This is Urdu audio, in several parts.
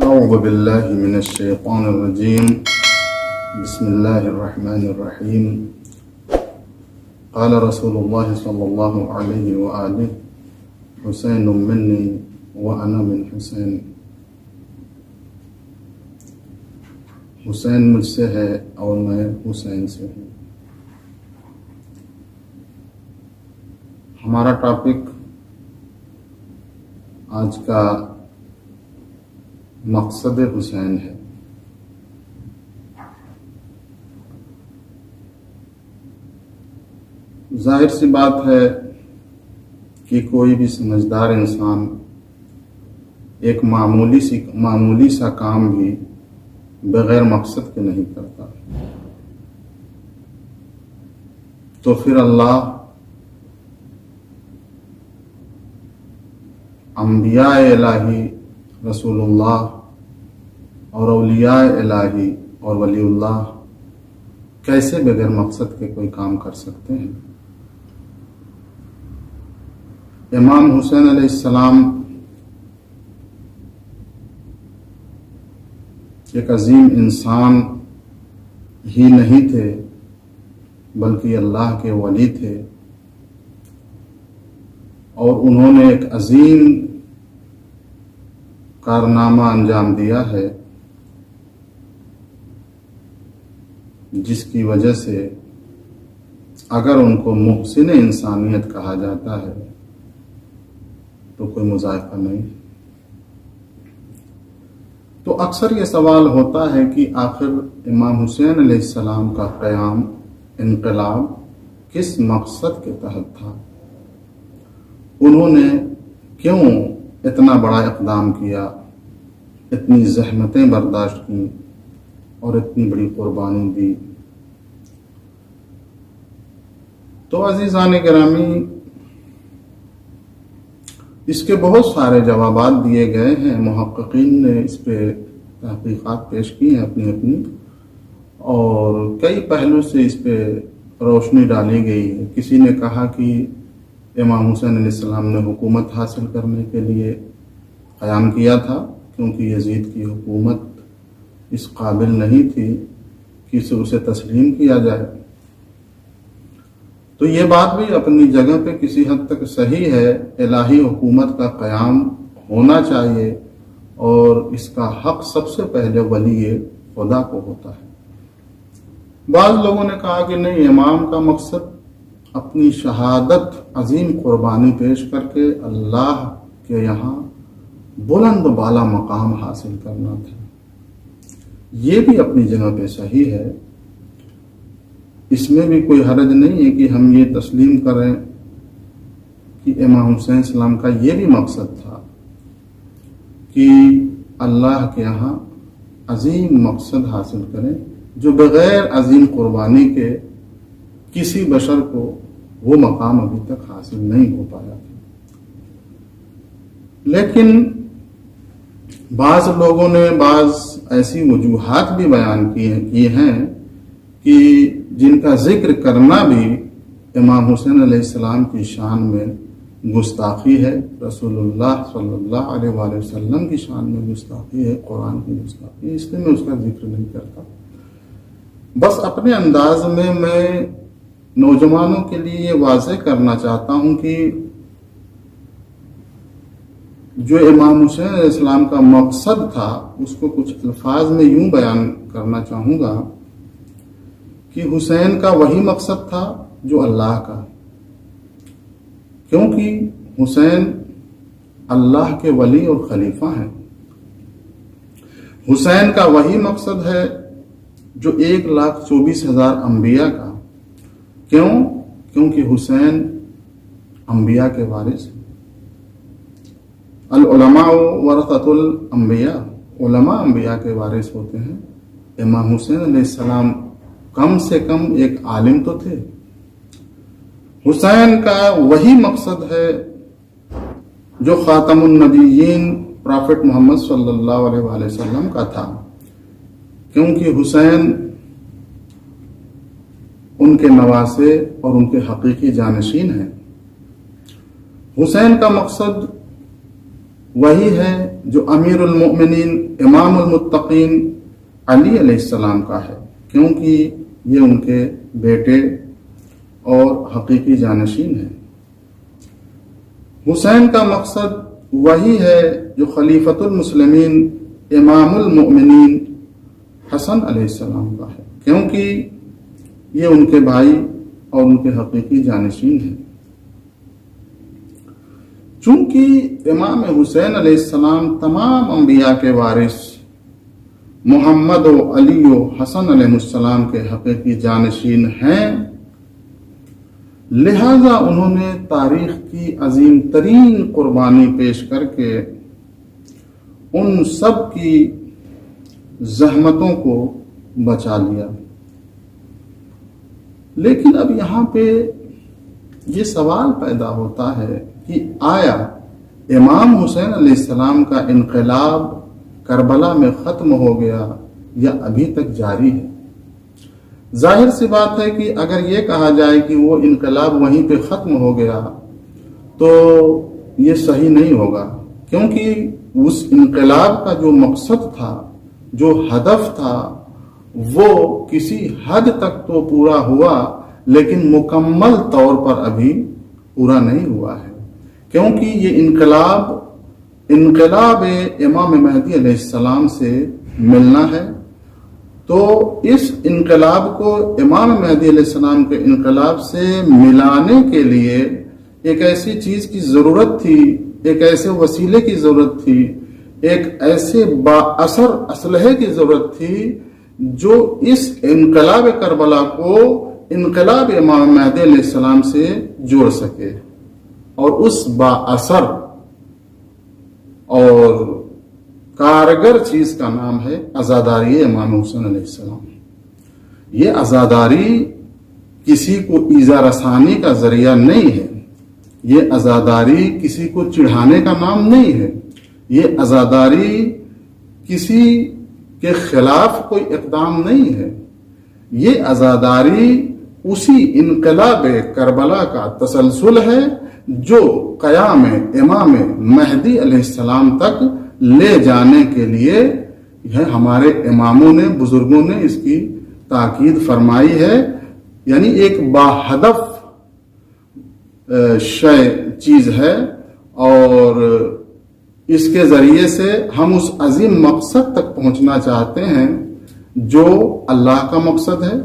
أعوذ بالله من الشيطان الرجيم بسم الله الرحمن الرحيم قال رسول الله صلى الله عليه وآله حسين مني وأنا من حسين حسین مجھ سے ہے اور میں حسین سے ہوں۔ ہمارا ٹاپک آج کا مقصد حسین ہے۔ ظاہر سی بات ہے کہ کوئی بھی سمجھدار انسان ایک معمولی سا کام بھی بغیر مقصد کے نہیں کرتا، تو پھر اللہ انبیاء الہی، رسول اللہ اور اولیاء الہی اور ولی اللہ کیسے بغیر مقصد کے کوئی کام کر سکتے ہیں؟ امام حسین علیہ السلام ایک عظیم انسان ہی نہیں تھے بلکہ اللہ کے ولی تھے، اور انہوں نے ایک عظیم کارنامہ انجام دیا ہے جس کی وجہ سے اگر ان کو محسن انسانیت کہا جاتا ہے تو کوئی مذائقہ نہیں۔ تو اکثر یہ سوال ہوتا ہے کہ آخر امام حسین علیہ السلام کا قیام، انقلاب کس مقصد کے تحت تھا؟ انہوں نے کیوں اتنا بڑا اقدام کیا، اتنی زحمتیں برداشت کی اور اتنی بڑی قربانی دی؟ تو عزیزان گرامی، اس کے بہت سارے جوابات دیے گئے ہیں، محققین نے اس پہ تحقیقات پیش کی ہیں اپنی، اور کئی پہلو سے اس پہ روشنی ڈالی گئی ہے۔ کسی نے کہا کہ امام حسین علیہ السلام نے حکومت حاصل کرنے کے لیے قیام کیا تھا، کیونکہ یزید کی حکومت اس قابل نہیں تھی کہ اسے تسلیم کیا جائے۔ تو یہ بات بھی اپنی جگہ پہ کسی حد تک صحیح ہے، الہی حکومت کا قیام ہونا چاہیے اور اس کا حق سب سے پہلے ولی خدا کو ہوتا ہے۔ بعض لوگوں نے کہا کہ نہیں، امام کا مقصد اپنی شہادت، عظیم قربانی پیش کر کے اللہ کے یہاں بلند و بالا مقام حاصل کرنا تھا۔ یہ بھی اپنی جگہ پہ صحیح ہے، اس میں بھی کوئی حرج نہیں ہے کہ ہم یہ تسلیم کریں کہ امام حسین السلام کا یہ بھی مقصد تھا کہ اللہ کے یہاں عظیم مقصد حاصل کریں جو بغیر عظیم قربانی کے کسی بشر کو وہ مقام ابھی تک حاصل نہیں ہو پایا تھا۔ لیکن بعض لوگوں نے بعض ایسی وجوہات بھی بیان کی ہیں کہ جن کا ذکر کرنا بھی امام حسین علیہ السلام کی شان میں گستاخی ہے، رسول اللہ صلی اللہ علیہ وآلہ وسلم کی شان میں گستاخی ہے، قرآن کی گستاخی ہے، اس لیے میں اس کا ذکر نہیں کرتا۔ بس اپنے انداز میں نوجوانوں کے لیے یہ واضح کرنا چاہتا ہوں کہ جو امام حسین علیہ السلام کا مقصد تھا اس کو کچھ الفاظ میں یوں بیان کرنا چاہوں گا کہ حسین کا وہی مقصد تھا جو اللہ کا، کیونکہ حسین اللہ کے ولی اور خلیفہ ہیں۔ حسین کا وہی مقصد ہے جو 1,24,000 انبیاء کا، کیونکہ حسین انبیاء کے وارث ہیں۔ العلماء ورثۃ الانبیاء، علماء انبیاء کے وارث ہوتے ہیں۔ امام حسین علیہ السلام کم سے کم ایک عالم تو تھے۔ حسین کا وہی مقصد ہے جو خاتم النبیین پرافٹ محمد صلی اللہ علیہ وآلہ وسلم کا تھا، کیونکہ حسین ان کے نواسے اور ان کے حقیقی جانشین ہیں۔ حسین کا مقصد وہی ہے جو امیر المؤمنین امام المتقین علی علیہ السلام کا ہے، کیونکہ یہ ان کے بیٹے اور حقیقی جانشین ہیں۔ حسین کا مقصد وہی ہے جو خلیفۃ المسلمین امام المؤمنین حسن علیہ السلام کا ہے، کیونکہ یہ ان کے بھائی اور ان کے حقیقی جانشین ہیں۔ چونکہ امام حسین علیہ السلام تمام انبیاء کے وارث محمد و علی و حسن علیہ السلام کے حقیقی جانشین ہیں، لہذا انہوں نے تاریخ کی عظیم ترین قربانی پیش کر کے ان سب کی زحمتوں کو بچا لیا۔ لیکن اب یہاں پہ یہ سوال پیدا ہوتا ہے کہ آیا امام حسین علیہ السلام کا انقلاب کربلا میں ختم ہو گیا یا ابھی تک جاری ہے؟ ظاہر سی بات ہے کہ اگر یہ کہا جائے کہ وہ انقلاب وہیں پہ ختم ہو گیا تو یہ صحیح نہیں ہوگا، کیونکہ اس انقلاب کا جو مقصد تھا، جو ہدف تھا، وہ کسی حد تک تو پورا ہوا لیکن مکمل طور پر ابھی پورا نہیں ہوا ہے، کیونکہ یہ انقلاب امام مہدی علیہ السلام سے ملنا ہے۔ تو اس انقلاب کو امام مہدی علیہ السلام کے انقلاب سے ملانے کے لیے ایک ایسی چیز کی ضرورت تھی، ایک ایسے وسیلے کی ضرورت تھی، ایک ایسے با اثر اسلحے کی ضرورت تھی جو اس انقلاب کربلا کو انقلاب امام مہدی علیہ السلام سے جوڑ سکے، اور اس با اثر اور کارگر چیز کا نام ہے عزاداری امام حسین علیہ السلام۔ یہ عزاداری کسی کو ایذا رسانی کا ذریعہ نہیں ہے، یہ عزاداری کسی کو چڑھانے کا نام نہیں ہے، یہ عزاداری کسی کے خلاف کوئی اقدام نہیں ہے، یہ عزاداری اسی انقلاب کربلا کا تسلسل ہے جو قیام امام مہدی علیہ السلام تک لے جانے کے لیے ہمارے اماموں نے، بزرگوں نے اس کی تاکید فرمائی ہے۔ یعنی ایک باہدف چیز ہے، اور اس کے ذریعے سے ہم اس عظیم مقصد تک پہنچنا چاہتے ہیں جو اللہ کا مقصد ہے،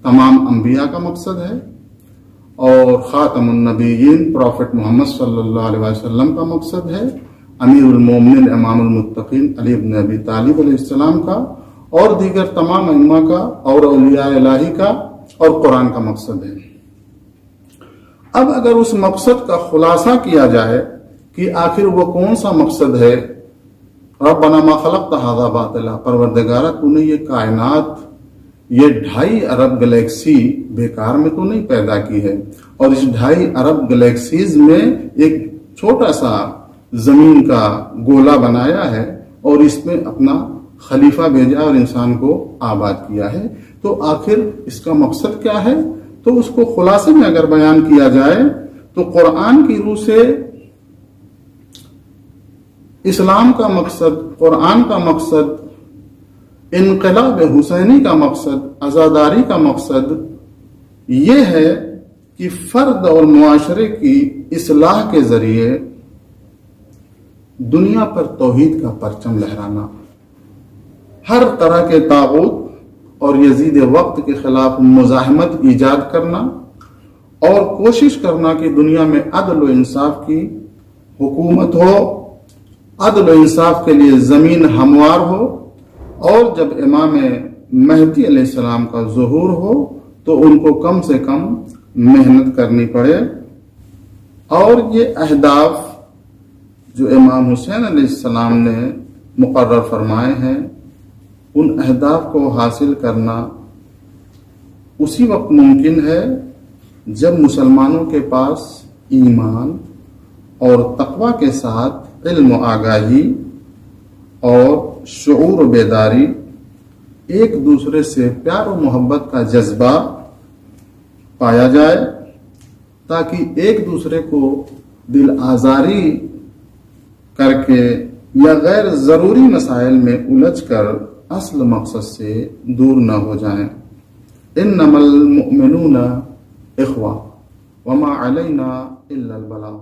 تمام انبیاء کا مقصد ہے، اور خاتم النبیین پروفٹ محمد صلی اللہ علیہ وسلم کا مقصد ہے، امیر المومنین امام المتقین علی بن ابی طالب علیہ السلام کا، اور دیگر تمام ائمہ کا اور اولیاء الہی کا، اور قرآن کا مقصد ہے۔ اب اگر اس مقصد کا خلاصہ کیا جائے کہ آخر وہ کون سا مقصد ہے، ربنا ما خلقت ھذا باطلا، پروردگارہ تو نے یہ کائنات، یہ 2.5 ارب گلیکسی بیکار میں تو نہیں پیدا کی ہے، اور اس 2.5 ارب گلیکسیز میں ایک چھوٹا سا زمین کا گولا بنایا ہے اور اس میں اپنا خلیفہ بھیجا اور انسان کو آباد کیا ہے، تو آخر اس کا مقصد کیا ہے؟ تو اس کو خلاصے میں اگر بیان کیا جائے تو قرآن کی روح سے اسلام کا مقصد، قرآن کا مقصد، انقلاب حسینی کا مقصد، عزاداری کا مقصد یہ ہے کہ فرد اور معاشرے کی اصلاح کے ذریعے دنیا پر توحید کا پرچم لہرانا، ہر طرح کے طاغوت اور یزید وقت کے خلاف مزاحمت ایجاد کرنا، اور کوشش کرنا کہ دنیا میں عدل و انصاف کی حکومت ہو، عدل و انصاف کے لیے زمین ہموار ہو، اور جب امام مہدی علیہ السلام کا ظہور ہو تو ان کو کم سے کم محنت کرنی پڑے، اور یہ اہداف جو امام حسین علیہ السلام نے مقرر فرمائے ہیں، ان اہداف کو حاصل کرنا اسی وقت ممکن ہے جب مسلمانوں کے پاس ایمان اور تقوی کے ساتھ علم و آگاہی اور شعور و بیداری، ایک دوسرے سے پیار و محبت کا جذبہ پایا جائے، تاکہ ایک دوسرے کو دل آزاری کر کے یا غیر ضروری مسائل میں الجھ کر اصل مقصد سے دور نہ ہو جائیں۔ انما المؤمنون اخوہ وما علینا الا البلاغ۔